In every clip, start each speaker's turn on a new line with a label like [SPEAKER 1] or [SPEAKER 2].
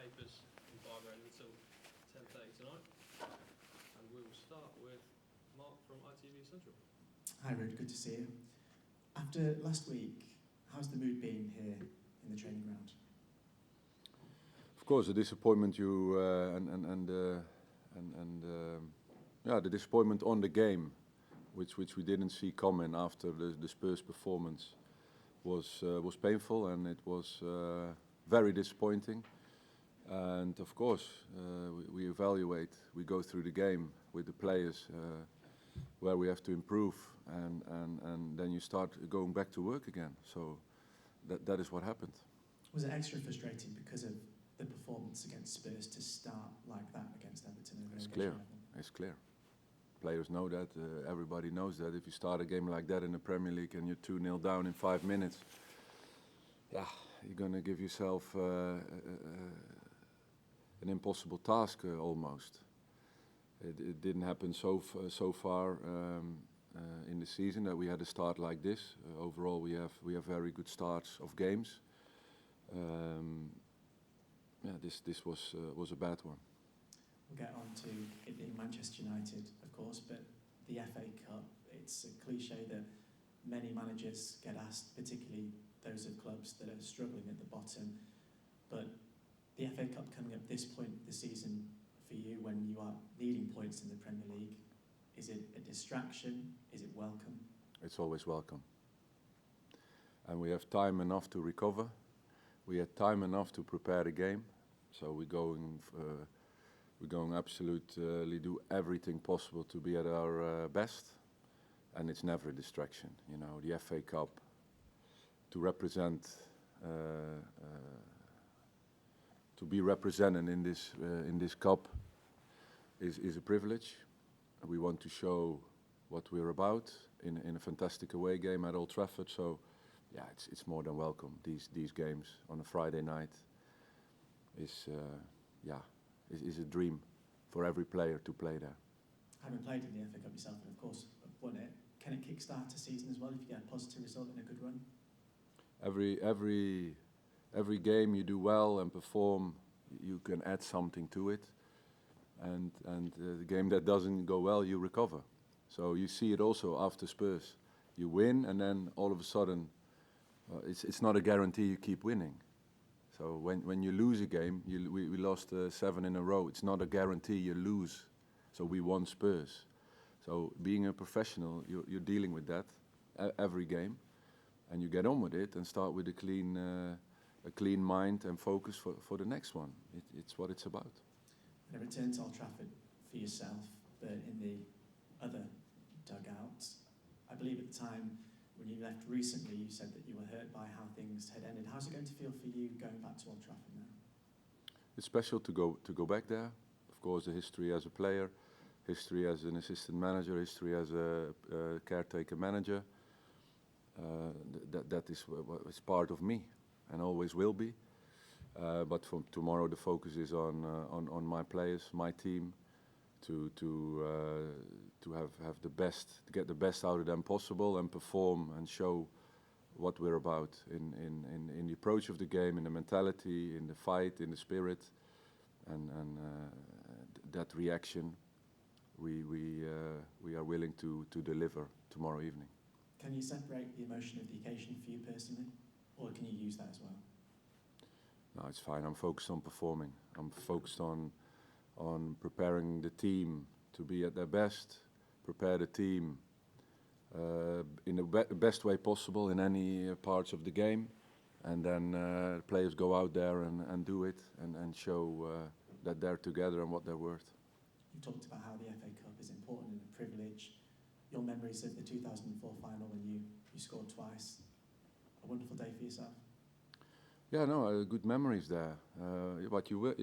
[SPEAKER 1] papers in Belgrade until 10:30 tonight. And we will start with Mark from ITV Central.
[SPEAKER 2] Hi Ruud, good to see you. After last week, how's the mood been here in the training ground?
[SPEAKER 3] Of course, the disappointment the disappointment on the game, which we didn't see coming after the Spurs performance, was painful, and it was very disappointing. And of course, we evaluate, we go through the game with the players where we have to improve, and then you start going back to work again. So that is what happened.
[SPEAKER 2] Was it extra frustrating because of the performance against Spurs to start like that against Everton?
[SPEAKER 3] It's clear. It's clear. Players know that. Everybody knows that. If you start a game like that in the Premier League and you're 2-0 down in 5 minutes, you're going to give yourself an impossible task almost. It didn't happen so far in the season that we had a start like this. Overall, we have very good starts of games. This was a bad one.
[SPEAKER 2] We'll get on to it being Manchester United, of course, but the FA Cup, it's a cliche that many managers get asked, particularly those of clubs that are struggling at the bottom. But the FA Cup coming up this point of the season for you, when you are needing points in the Premier League, is it a distraction? Is it welcome?
[SPEAKER 3] It's always welcome. And we have time enough to recover. We had time enough to prepare the game. So we're going absolutely do everything possible to be at our best, and it's never a distraction. You know, the FA Cup, to represent, to be represented in this cup is a privilege. We want to show what we're about in a fantastic away game at Old Trafford. So, yeah, it's more than welcome. These games on a Friday night is a dream for every player to play there.
[SPEAKER 2] Having played in the FA Cup yourself, and of course won it, can it kickstart a season as well if you get a positive result and a good run?
[SPEAKER 3] Every game you do well and perform, you can add something to it, and the game that doesn't go well, you recover. So you see it also after Spurs. You win, and then all of a sudden, it's not a guarantee you keep winning. So when you lose a game, we lost 7 in a row. It's not a guarantee you lose. So we won Spurs. So being a professional, you're dealing with that every game, and you get on with it and start with a clean mind and focus for the next one. It's what it's about.
[SPEAKER 2] And a return to Old Trafford for yourself, but in the other dugout, I believe at the time when you left recently, you said that you were hurt by how things had ended. How's it going to feel for you going back to Old Trafford now?
[SPEAKER 3] It's special to go back there. Of course, the history as a player, history as an assistant manager, history as a caretaker manager. That is part of me, and always will be. But from tomorrow, the focus is on my players, my team, to have the best, to get the best out of them possible, and perform and show what we're about in the approach of the game, in the mentality, in the fight, in the spirit, and that reaction we are willing to deliver tomorrow evening.
[SPEAKER 2] Can you separate the emotion of the occasion for you personally, or can you use that as well?
[SPEAKER 3] No, it's fine. I'm focused on performing. I'm focused on preparing the team to be at their best, prepare the team in the best way possible in any parts of the game, and then players go out there and do it and show that they're together and what they're worth.
[SPEAKER 2] You talked about how the FA Cup is important and a privilege. Your memories of the 2004 final when you scored twice, a wonderful day for yourself?
[SPEAKER 3] Yeah, no, good memories there. But you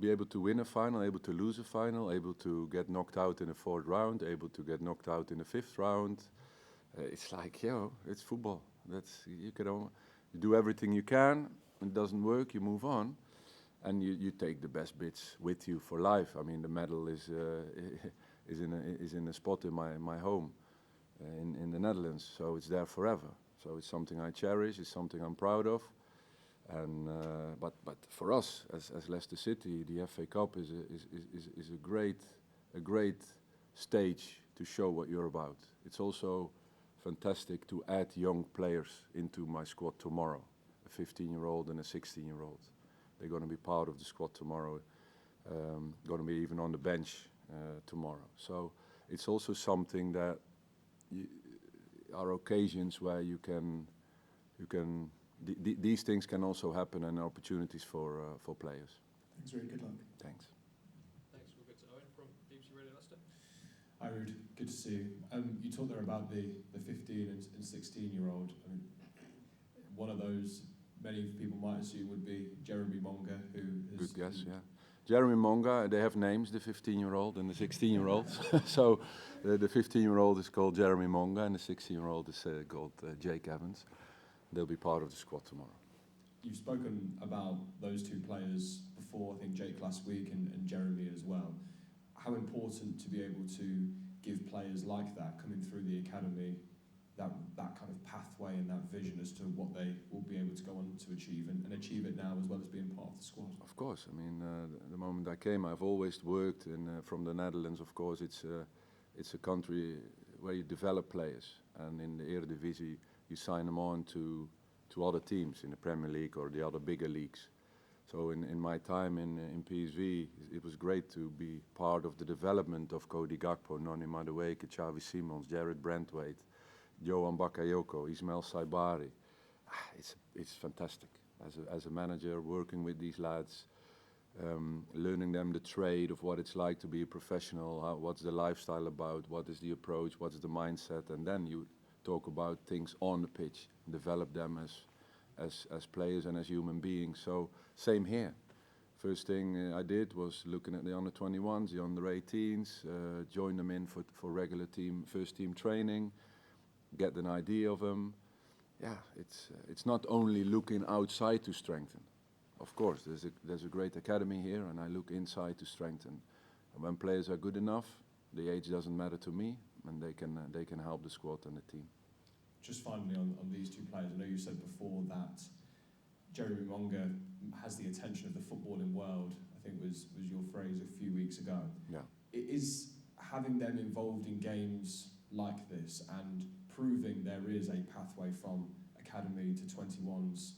[SPEAKER 3] be able to win a final, able to lose a final, able to get knocked out in the 4th round, able to get knocked out in the 5th round. It's like, it's football. You do everything you can. It doesn't work, you move on, and you take the best bits with you for life. I mean, the medal is in a spot in my home in the Netherlands, so it's there forever. So it's something I cherish. It's something I'm proud of. And but for us as Leicester City, the FA Cup is a great stage to show what you're about. It's also fantastic to add young players into my squad tomorrow. A 15-year-old and a 16-year-old. They're going to be part of the squad tomorrow. Going to be even on the bench tomorrow. So it's also something that are occasions where you can. These things can also happen and opportunities for players.
[SPEAKER 2] Thanks, Ruud. Good luck.
[SPEAKER 3] Thanks.
[SPEAKER 1] Thanks. We'll go to Owen from BBC Radio Leicester.
[SPEAKER 4] Hi Ruud, good to see you. You talked there about the 15 and 16-year-old. I mean, one of those many people might assume would be Jeremy Monga, who has...
[SPEAKER 3] Good guess, yeah. Jeremy Monga, they have names, the 15-year-old and the 16-year-old. So the 15-year-old is called Jeremy Monga and the 16-year-old is called Jake Evans. They'll be part of the squad tomorrow.
[SPEAKER 4] You've spoken about those two players before, I think Jake last week and Jeremy as well. How important to be able to give players like that coming through the academy that kind of pathway and that vision as to what they will be able to go on to achieve and achieve it now as well as being part of the squad?
[SPEAKER 3] Of course, I mean, the moment I came, I've always worked from the Netherlands. Of course, it's a country where you develop players, and in the Eredivisie, you sign them on to other teams in the Premier League or the other bigger leagues. So in my time in PSV, it was great to be part of the development of Cody Gakpo, Noni Madueke, Xavi Simons, Jared Brandwaite, Johan Bakayoko, Ismail Saibari. It's fantastic. As a manager, working with these lads, learning them the trade of what it's like to be a professional, what's the lifestyle about, what is the approach, what's the mindset, and then you talk about things on the pitch, develop them as players and as human beings. So same here. First thing I did was looking at the under 21s, the under 18s, join them in for regular first team training, get an idea of them. Yeah, it's not only looking outside to strengthen. Of course, there's a great academy here, and I look inside to strengthen. And when players are good enough, the age doesn't matter to me, and they can help the squad and the team.
[SPEAKER 4] Just finally on these two players, I know you said before that Jeremy Monga has the attention of the footballing world, I think was your phrase a few weeks ago.
[SPEAKER 3] Yeah.
[SPEAKER 4] Is having them involved in games like this and proving there is a pathway from academy to 21s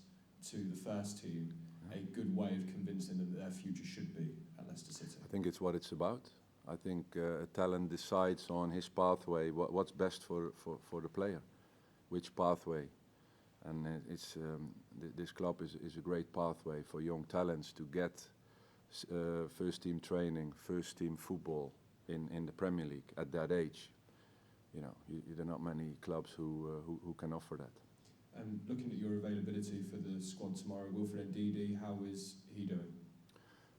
[SPEAKER 4] to the first team a good way of convincing them that their future should be at Leicester City?
[SPEAKER 3] I think it's what it's about. I think a talent decides on his pathway, what's best for the player, which pathway. And this club is a great pathway for young talents to get first team training, first team football in the Premier League at that age. You know, there are not many clubs who can offer that.
[SPEAKER 4] Looking at your availability for the squad tomorrow, Wilfred Ndidi, how is he doing?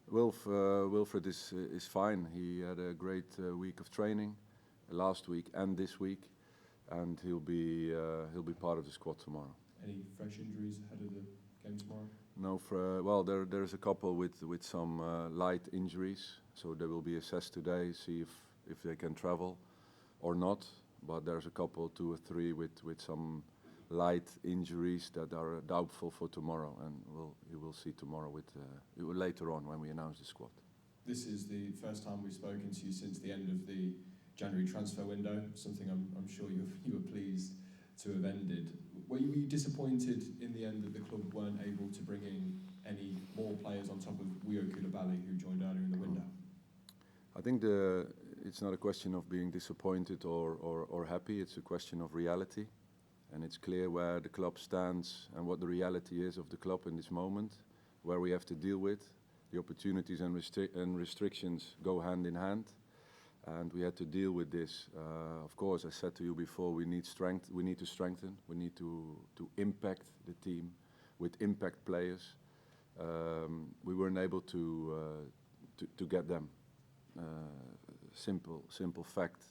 [SPEAKER 3] Wilfred is fine. He had a great week of training last week and this week, and he'll be part of the squad tomorrow.
[SPEAKER 4] Any fresh injuries ahead of the game tomorrow?
[SPEAKER 3] No, well, there's a couple with some light injuries, so they will be assessed today, see if they can travel or not. But there's a couple, 2 or 3 with some light injuries that are doubtful for tomorrow, and you will see tomorrow later on when we announce the squad.
[SPEAKER 4] This is the first time we've spoken to you since the end of the January transfer window, something I'm sure you were pleased to have ended. Were you disappointed in the end that the club weren't able to bring in any more players on top of Wio Koulibaly, who joined earlier in the window?
[SPEAKER 3] I think it's not a question of being disappointed or happy, it's a question of reality. And it's clear where the club stands and what the reality is of the club in this moment, where we have to deal with. The opportunities and restrictions go hand in hand, and we had to deal with this. Of course, I said to you before, we need strength. We need to strengthen. We need to impact the team with impact players. We weren't able to get them. Simple fact.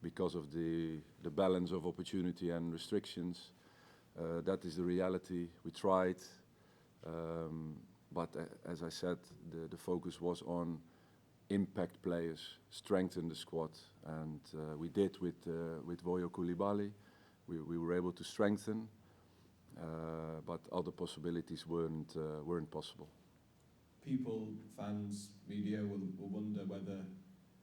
[SPEAKER 3] Because of the balance of opportunity and restrictions, that is the reality. We tried, but as I said, the focus was on impact players, strengthen the squad, and we did with Wio Koulibaly. We were able to strengthen. but other possibilities weren't possible.
[SPEAKER 4] People, fans, media will wonder whether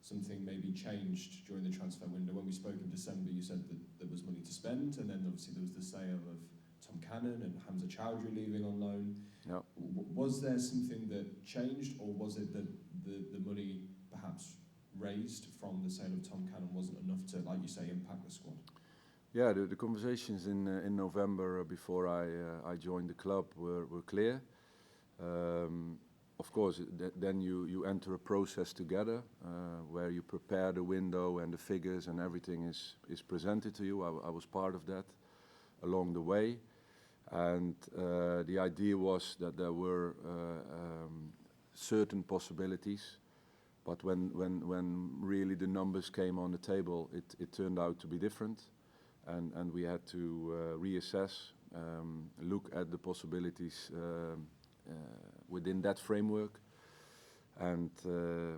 [SPEAKER 4] something maybe changed during the transfer window. When we spoke in December, you said that there was money to spend, and then obviously there was the sale of Tom Cannon and Hamza Chowdhury leaving on loan.
[SPEAKER 3] Yeah.
[SPEAKER 4] Was there something that changed, or was it that the money perhaps raised from the sale of Tom Cannon wasn't enough to, like you say, impact the squad?
[SPEAKER 3] Yeah, the conversations in November before I joined the club were clear. Of course, then you enter a process together where you prepare the window and the figures and everything is presented to you. I was part of that along the way, and the idea was that there were certain possibilities, but when really the numbers came on the table, it turned out to be different, and we had to reassess, look at the possibilities within that framework, and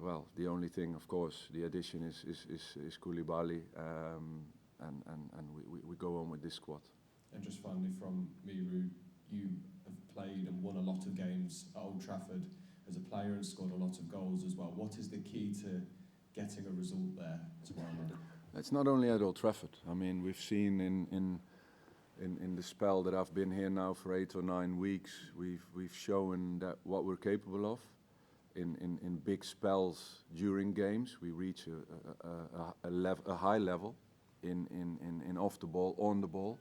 [SPEAKER 3] well, the only thing, of course, the addition is Koulibaly, and we go on with this squad.
[SPEAKER 4] And just finally from me, Ruud, you have played and won a lot of games at Old Trafford as a player and scored a lot of goals as well. What is the key to getting a result there tomorrow night?
[SPEAKER 3] It's not only at Old Trafford. I mean, we've seen in the spell that I've been here now for 8 or 9 weeks, we've shown that what we're capable of. In big spells during games, we reach a high level in off the ball, on the ball,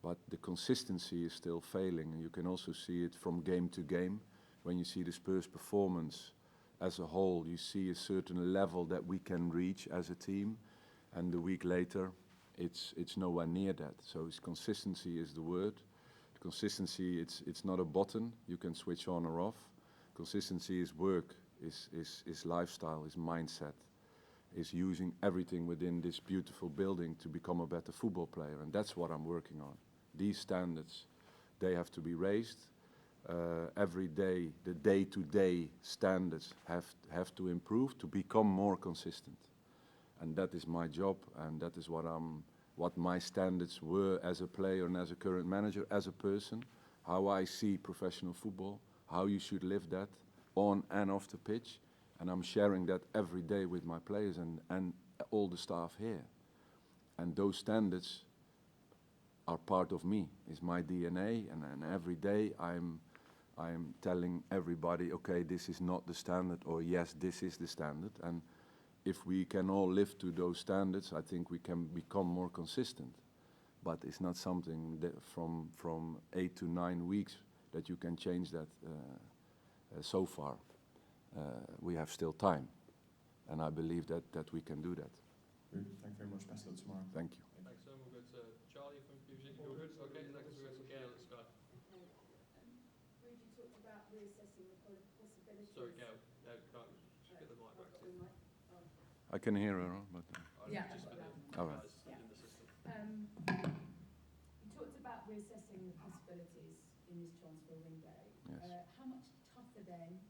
[SPEAKER 3] but the consistency is still failing. And you can also see it from game to game. When you see the Spurs performance as a whole, you see a certain level that we can reach as a team, and a week later, it's nowhere near that. So consistency is the word. Consistency, it's not a button you can switch on or off. Consistency is work, is lifestyle, is mindset, is using everything within this beautiful building to become a better football player, and that's what I'm working on. These standards, they have to be raised. Every day, the day-to-day standards have to improve to become more consistent. And that is my job, and that is what my standards were as a player and as a current manager, as a person, how I see professional football, how you should live that on and off the pitch. And I'm sharing that every day with my players and all the staff here. And those standards are part of me, is my DNA, and every day I'm telling everybody, okay, this is not the standard, or yes, this is the standard. And if we can all live to those standards, I think we can become more consistent. But it's not something that from 8 to 9 weeks that you can change that so far. We have still time, and I believe that we can do that.
[SPEAKER 4] Ruud, thank you very much. Best of luck tomorrow.
[SPEAKER 3] Thank you.
[SPEAKER 1] Thanks, so we'll go to Charlie from QZ. You're good? Okay, next we'll go to Gail at Sky.
[SPEAKER 5] Ruud, you talked about reassessing the possibilities.
[SPEAKER 1] Sorry, Gail. No, can't. Just get the mic back to you.
[SPEAKER 3] I can hear her, but
[SPEAKER 5] Yeah.
[SPEAKER 1] Just for the
[SPEAKER 3] all right.
[SPEAKER 1] guys in the system.
[SPEAKER 5] You talked about reassessing the possibilities in this transfer window.
[SPEAKER 3] Yes.
[SPEAKER 5] How much tougher then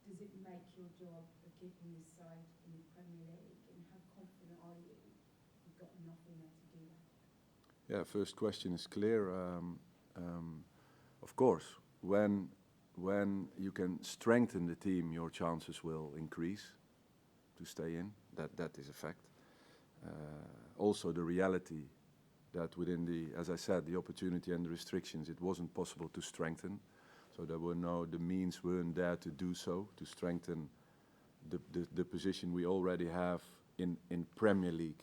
[SPEAKER 5] does it make your job of keeping this side in the Premier League, and how confident are you you've got enough in there to do that?
[SPEAKER 3] Yeah, first question is clear. Of course, when you can strengthen the team, your chances will increase to stay in. That is a fact. Also, the reality that within as I said, the opportunity and the restrictions, it wasn't possible to strengthen. So the means weren't there to do so, to strengthen the position we already have in Premier League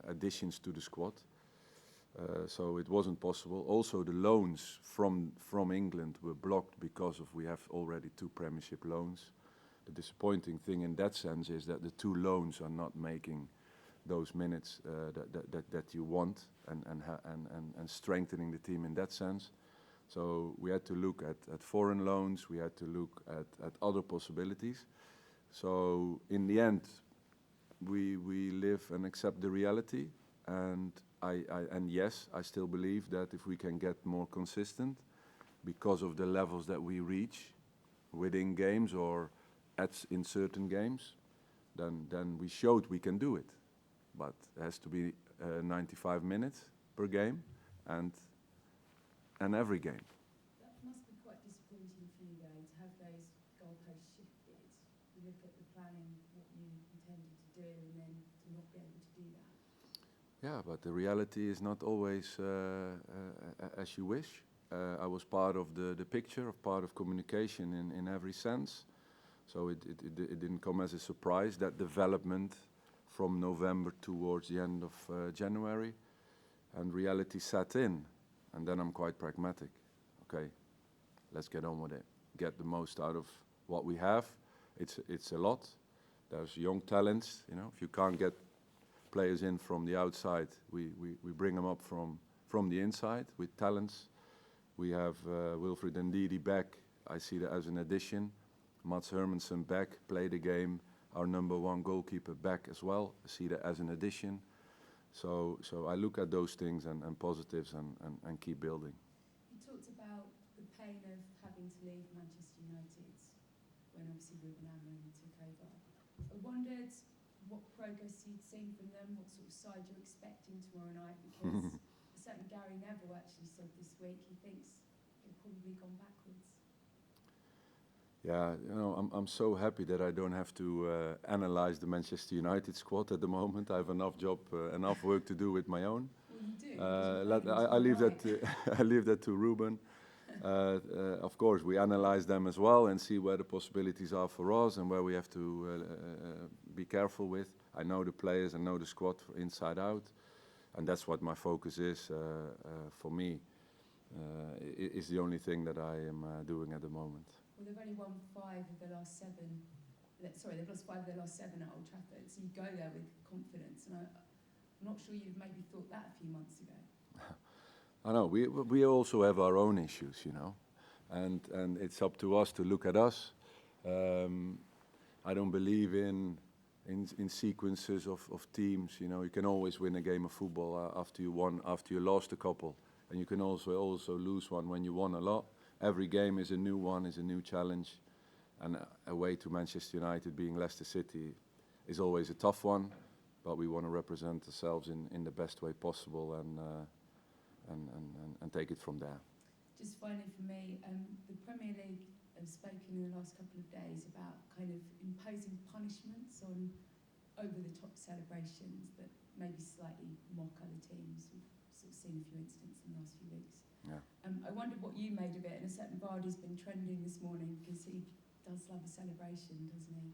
[SPEAKER 3] additions to the squad. So it wasn't possible. Also, the loans from England were blocked because we have already 2 Premiership loans. The disappointing thing in that sense is that the 2 loans are not making those minutes that you want, and strengthening the team in that sense. So we had to look at foreign loans. We had to look at other possibilities. So in the end, we live and accept the reality. And yes, I still believe that if we can get more consistent, because of the levels that we reach within games or in certain games, then we showed we can do it. But it has to be 95 minutes per game, and and every game.
[SPEAKER 5] That must be quite disappointing for you, though, to have those goalposts shifted. You look at the planning, what you intended to do, and then to not be able to do that.
[SPEAKER 3] Yeah, but the reality is not always as you wish. I was part of the picture, of part of communication in every sense. So it didn't come as a surprise, that development from November towards the end of January. And reality set in. And then I'm quite pragmatic. Okay, let's get on with it. Get the most out of what we have. It's a lot. There's young talents, you know. If you can't get players in from the outside, we bring them up from the inside with talents. We have Wilfried Ndidi back. I see that as an addition. Mats Hermansen back, play the game. Our number one goalkeeper back as well. I see that as an addition. So I look at those things and positives and keep building.
[SPEAKER 5] You talked about the pain of having to leave Manchester United when obviously Ruud took over. I wondered what progress you'd seen from them, what sort of side you're expecting tomorrow night, because certainly Gary Neville actually said this week he thinks they've probably gone backwards.
[SPEAKER 3] Yeah, you know, I'm so happy that I don't have to analyze the Manchester United squad at the moment. I have enough work to do with my own.
[SPEAKER 5] Well, you do. because you're
[SPEAKER 3] I
[SPEAKER 5] playing
[SPEAKER 3] leave
[SPEAKER 5] tomorrow
[SPEAKER 3] that
[SPEAKER 5] night.
[SPEAKER 3] I leave that to Ruben. Of course, we analyze them as well and see where the possibilities are for us and where we have to be careful with. I know the players, I know the squad inside out, and that's what my focus is for me. Is the only thing that I am doing at the moment.
[SPEAKER 5] Well, they've only won 5 of the last 7. Sorry, they've lost 5 of their last 7 at Old Trafford. So you go there with confidence, and I'm not sure you'd have maybe thought that a few months ago.
[SPEAKER 3] I know we also have our own issues, you know, and it's up to us to look at us. I don't believe in sequences of teams. You know, you can always win a game of football after you lost a couple, and you can also lose one when you won a lot. Every game is a new one, is a new challenge, and away to Manchester United, being Leicester City, is always a tough one. But we want to represent ourselves in the best way possible and take it from there.
[SPEAKER 5] Just finally for me, the Premier League have spoken in the last couple of days about kind of imposing punishments on over-the-top celebrations that maybe slightly mock other teams. We've sort of seen a few incidents in the last few weeks.
[SPEAKER 3] Yeah.
[SPEAKER 5] I wondered what you made of it, and a certain Vardy's been trending this morning because he does love a celebration, doesn't he?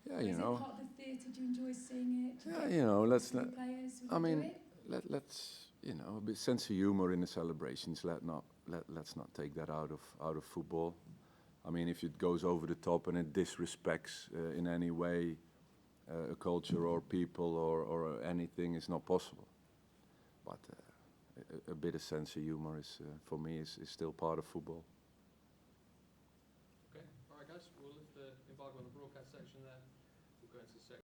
[SPEAKER 3] Yeah,
[SPEAKER 5] Is
[SPEAKER 3] you
[SPEAKER 5] it
[SPEAKER 3] know.
[SPEAKER 5] part of the theatre? Do you enjoy seeing it? Do
[SPEAKER 3] Yeah,
[SPEAKER 5] get
[SPEAKER 3] you know. Let's
[SPEAKER 5] the
[SPEAKER 3] not.
[SPEAKER 5] players? Would
[SPEAKER 3] I
[SPEAKER 5] you
[SPEAKER 3] mean,
[SPEAKER 5] do it?
[SPEAKER 3] let's you know, a bit sense of humor in the celebrations. Let's not take that out of football. I mean, if it goes over the top and it disrespects in any way a culture or people or anything, it's not possible. But a bit of sense of humor is for me is still part of football.
[SPEAKER 1] Okay, all right, guys. We'll lift the embargo on the broadcast section there.